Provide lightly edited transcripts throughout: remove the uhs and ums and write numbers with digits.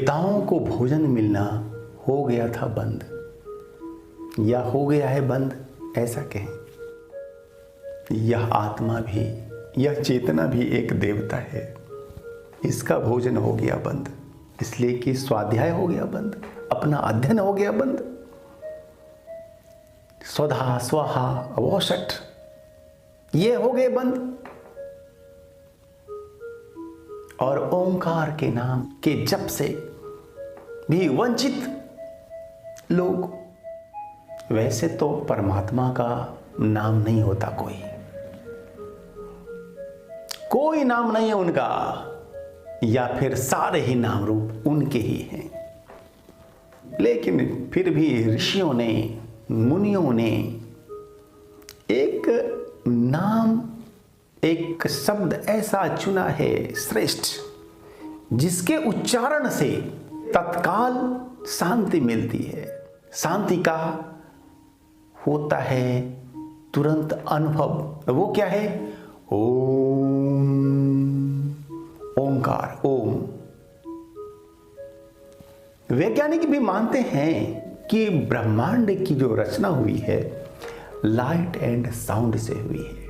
देवताओं को भोजन मिलना हो गया था बंद, या हो गया है बंद ऐसा कहें। यह आत्मा भी, यह चेतना भी एक देवता है, इसका भोजन हो गया बंद, इसलिए कि स्वाध्याय हो गया बंद, अपना अध्ययन हो गया बंद। स्वधा स्वाहा वोषट ये हो गए बंद। और ओंकार के नाम के जप से भी वंचित लोग। वैसे तो परमात्मा का नाम नहीं होता, कोई नाम नहीं है उनका, या फिर सारे ही नाम रूप उनके ही हैं। लेकिन फिर भी ऋषियों ने, मुनियों ने एक नाम, एक शब्द ऐसा चुना है श्रेष्ठ, जिसके उच्चारण से तत्काल शांति मिलती है। शांति का होता है तुरंत अनुभव। वो क्या है? ओम, ओंकार, ओम। वैज्ञानिक भी मानते हैं कि ब्रह्मांड की जो रचना हुई है लाइट एंड साउंड से हुई है।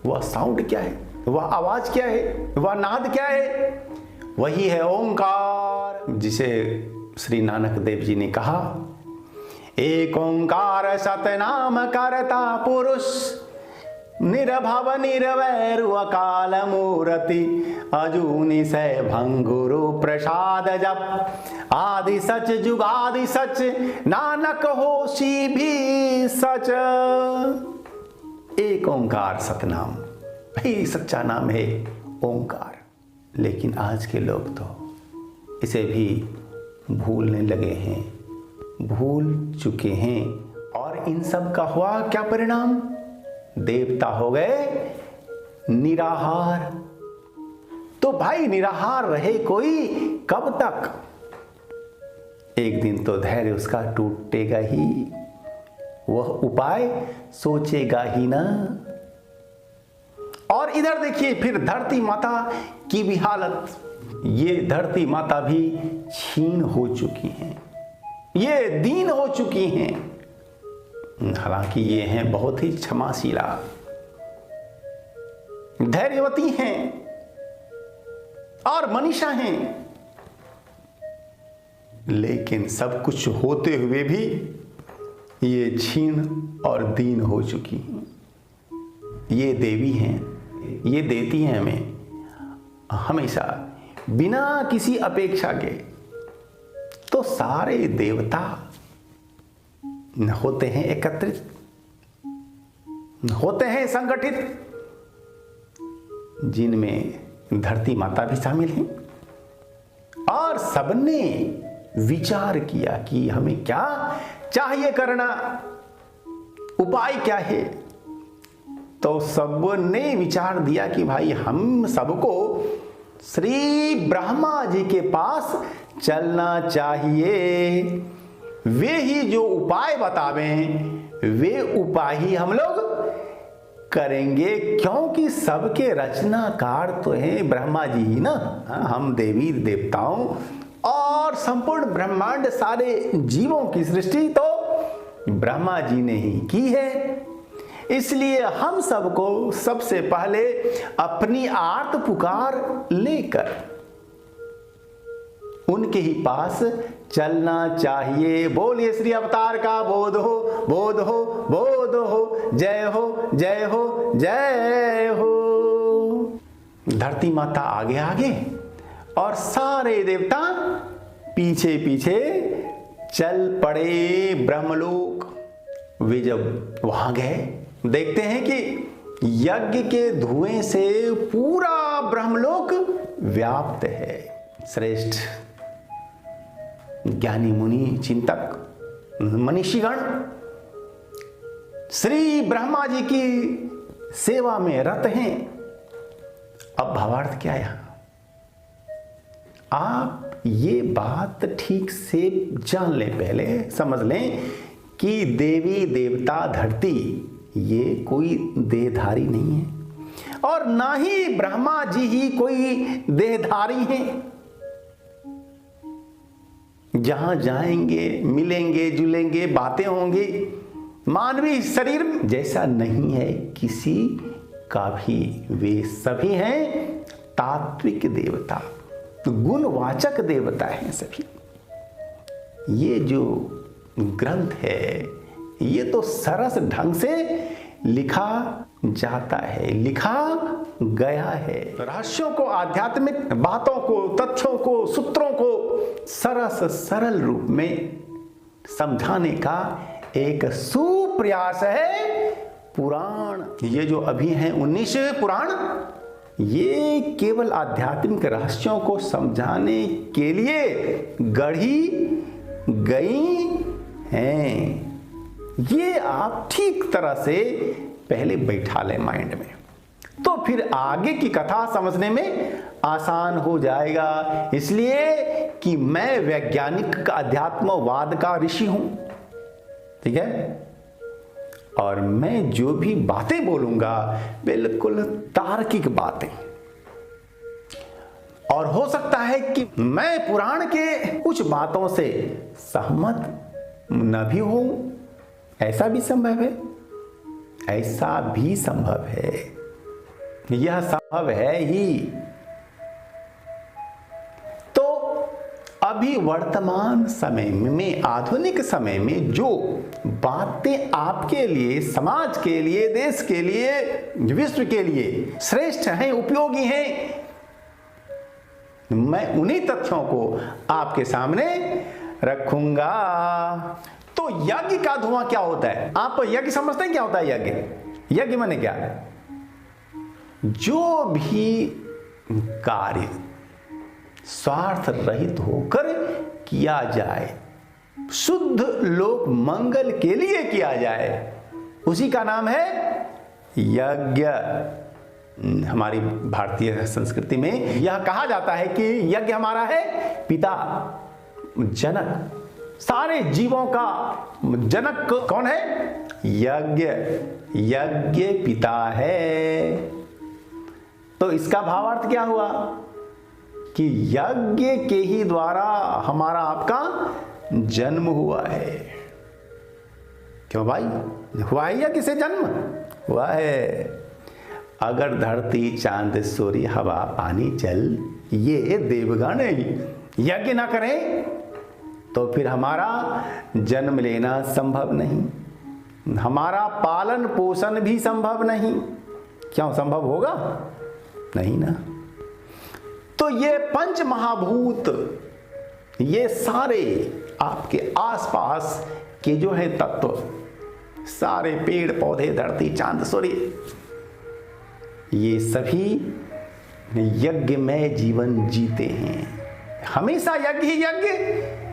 वह साउंड क्या है, वह आवाज क्या है, वह नाद क्या है? वही है ओंकार, जिसे श्री नानक देव जी ने कहा, एक ओंकार सतनाम करता पुरुष, निरभव निर्वैरु अकाल मूर्ति, अजूनि से भंगुरु प्रसाद जप, आदि सच जुगादि सच, नानक होशी भी सच। एक ओंकार सतनाम, वही सच्चा नाम है ओंकार। लेकिन आज के लोग तो इसे भी भूलने लगे हैं, भूल चुके हैं। और इन सब का हुआ क्या परिणाम? देवता हो गए निराहार। तो भाई निराहार रहे कोई कब तक? एक दिन तो धैर्य उसका टूटेगा ही, वह उपाय सोचेगा ही ना। और इधर देखिए फिर धरती माता की भी हालत। ये धरती माता भी क्षीण हो चुकी हैं, ये दीन हो चुकी हैं। हालांकि ये हैं बहुत ही क्षमाशीला, धैर्यवती हैं और मनीषा हैं, लेकिन सब कुछ होते हुए भी ये क्षीण और दीन हो चुकी हैं। ये देवी हैं, ये देती हैं हमें हमेशा बिना किसी अपेक्षा के। तो सारे देवता होते हैं एकत्रित, होते हैं संगठित, जिनमें धरती माता भी शामिल हैं। और सबने विचार किया कि हमें क्या चाहिए करना, उपाय क्या है। तो सबने विचार दिया कि भाई हम सबको श्री ब्रह्मा जी के पास चलना चाहिए। वे ही जो उपाय बतावें, वे उपाय ही हम लोग करेंगे, क्योंकि सबके रचनाकार तो हैं ब्रह्मा जी ही ना। हम देवी देवताओं और संपूर्ण ब्रह्मांड सारे जीवों की सृष्टि तो ब्रह्मा जी ने ही की है। इसलिए हम सबको सबसे पहले अपनी आर्त पुकार लेकर उनके ही पास चलना चाहिए। बोलिए श्री अवतार का बोध हो, बोध हो, बोध हो, जय हो, जय हो, जय हो। धरती माता आगे आगे और सारे देवता पीछे पीछे चल पड़े ब्रह्मलोक। वे जब वहां गए, देखते हैं कि यज्ञ के धुएं से पूरा ब्रह्मलोक व्याप्त है। श्रेष्ठ ज्ञानी मुनि चिंतक मनीषीगण श्री ब्रह्मा जी की सेवा में रत हैं। अब भावार्थ क्या है? आप ये बात ठीक से जान लें, पहले समझ लें कि देवी देवता धरती ये कोई देहधारी नहीं है, और ना ही ब्रह्मा जी ही कोई देहधारी हैं। जहां जाएंगे, मिलेंगे, जुलेंगे, बातें होंगी, मानवीय शरीर जैसा नहीं है किसी का भी। वे सभी हैं तात्विक देवता, गुणवाचक देवता हैं सभी। ये जो ग्रंथ है ये तो सरस ढंग से लिखा जाता है, लिखा गया है। रहस्यों को, आध्यात्मिक बातों को, तथ्यों को, सूत्रों को सरस सरल रूप में समझाने का एक सुप्रयास है पुराण। ये जो अभी हैं 19 पुराण, ये केवल आध्यात्मिक रहस्यों को समझाने के लिए गढ़ी गई हैं। ये आप ठीक तरह से पहले बैठा लें माइंड में, तो फिर आगे की कथा समझने में आसान हो जाएगा। इसलिए कि मैं वैज्ञानिक अध्यात्मवाद का ऋषि हूं, ठीक है, और मैं जो भी बातें बोलूंगा बिल्कुल तार्किक बातें। और हो सकता है कि मैं पुराण के कुछ बातों से सहमत न भी हूं, ऐसा भी संभव है, ऐसा भी संभव है, यह संभव है ही। तो अभी वर्तमान समय में, आधुनिक समय में जो बातें आपके लिए, समाज के लिए, देश के लिए, विश्व के लिए श्रेष्ठ हैं, उपयोगी हैं, मैं उन्हीं तथ्यों को आपके सामने रखूंगा। तो यज्ञ का धुआं क्या होता है? आप यज्ञ समझते हैं क्या होता है यज्ञ? यज्ञ माने क्या है? जो भी कार्य स्वार्थ रहित होकर किया जाए, शुद्ध लोक मंगल के लिए किया जाए, उसी का नाम है यज्ञ। हमारी भारतीय संस्कृति में यह कहा जाता है कि यज्ञ हमारा है पिता, जनक। सारे जीवों का जनक कौन है? यज्ञ। यज्ञ पिता है। तो इसका भावार्थ क्या हुआ कि यज्ञ के ही द्वारा हमारा आपका जन्म हुआ है। क्यों भाई, हुआ है यज्ञ से जन्म? हुआ है। अगर धरती, चांद, सूर्य, हवा, पानी, जल, ये देवगण यज्ञ ना करें तो फिर हमारा जन्म लेना संभव नहीं, हमारा पालन पोषण भी संभव नहीं। क्यों संभव होगा? नहीं ना। तो ये पंच महाभूत, ये सारे आपके आसपास के जो है तत्व, सारे पेड़ पौधे, धरती, चांद, सूर्य, ये सभी यज्ञमय जीवन जीते हैं। हमेशा यज्ञ ही यज्ञ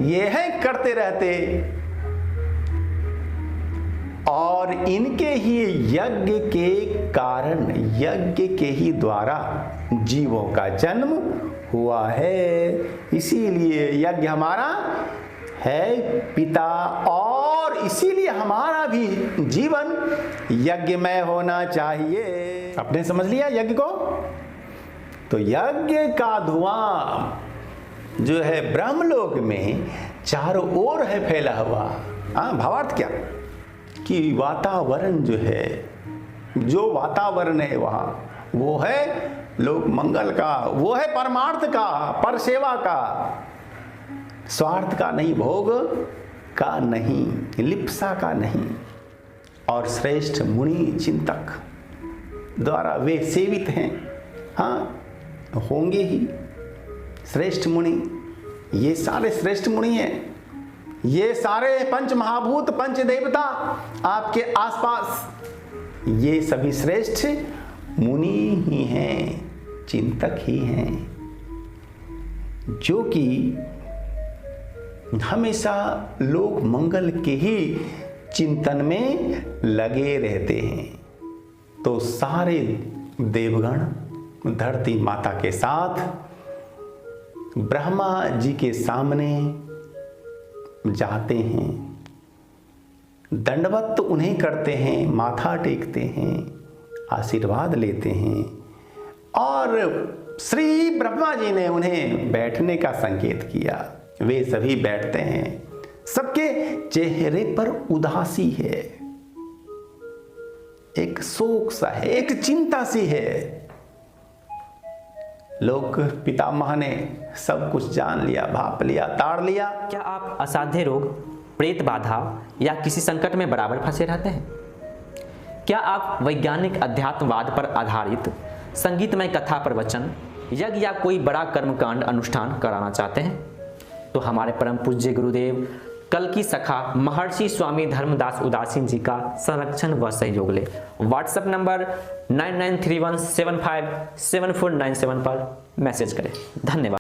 ये है करते रहते, और इनके ही यज्ञ के कारण, यज्ञ के ही द्वारा जीवों का जन्म हुआ है। इसीलिए यज्ञ हमारा है पिता, और इसीलिए हमारा भी जीवन यज्ञमय होना चाहिए। आपने समझ लिया यज्ञ को? तो यज्ञ का धुआं जो है ब्रह्मलोक में चारों ओर है फैला हुआ। भावार्थ क्या कि वातावरण जो है, जो वातावरण है वहां, वो है लोक मंगल का, वो है परमार्थ का, परसेवा का, स्वार्थ का नहीं, भोग का नहीं, लिप्सा का नहीं। और श्रेष्ठ मुनि चिंतक द्वारा वे सेवित हैं। हाँ, होंगे ही श्रेष्ठ मुनि। ये सारे श्रेष्ठ मुनि हैं, ये सारे पंच महाभूत, पंच देवता आपके आसपास, ये सभी श्रेष्ठ मुनि ही हैं, चिंतक ही हैं, जो कि हमेशा लोक मंगल के ही चिंतन में लगे रहते हैं। तो सारे देवगण धरती माता के साथ ब्रह्मा जी के सामने जाते हैं, दंडवत उन्हें करते हैं, माथा टेकते हैं, आशीर्वाद लेते हैं, और श्री ब्रह्मा जी ने उन्हें बैठने का संकेत किया। वे सभी बैठते हैं, सबके चेहरे पर उदासी है, एक शोक सा है, एक चिंता सी है। लोग पितामह ने सब कुछ जान लिया, भाप लिया, ताड़ लिया। क्या आप असाध्य रोग, प्रेत बाधा या किसी संकट में बराबर फंसे रहते हैं? क्या आप वैज्ञानिक अध्यात्मवाद पर आधारित संगीतमय कथा प्रवचन, यज्ञ या कोई बड़ा कर्मकांड अनुष्ठान कराना चाहते हैं? तो हमारे परम पूज्य गुरुदेव कल की सखा महर्षि स्वामी धर्मदास उदासीन जी का संरक्षण व सहयोग ले। व्हाट्सएप नंबर 9931757497 पर मैसेज करें। धन्यवाद।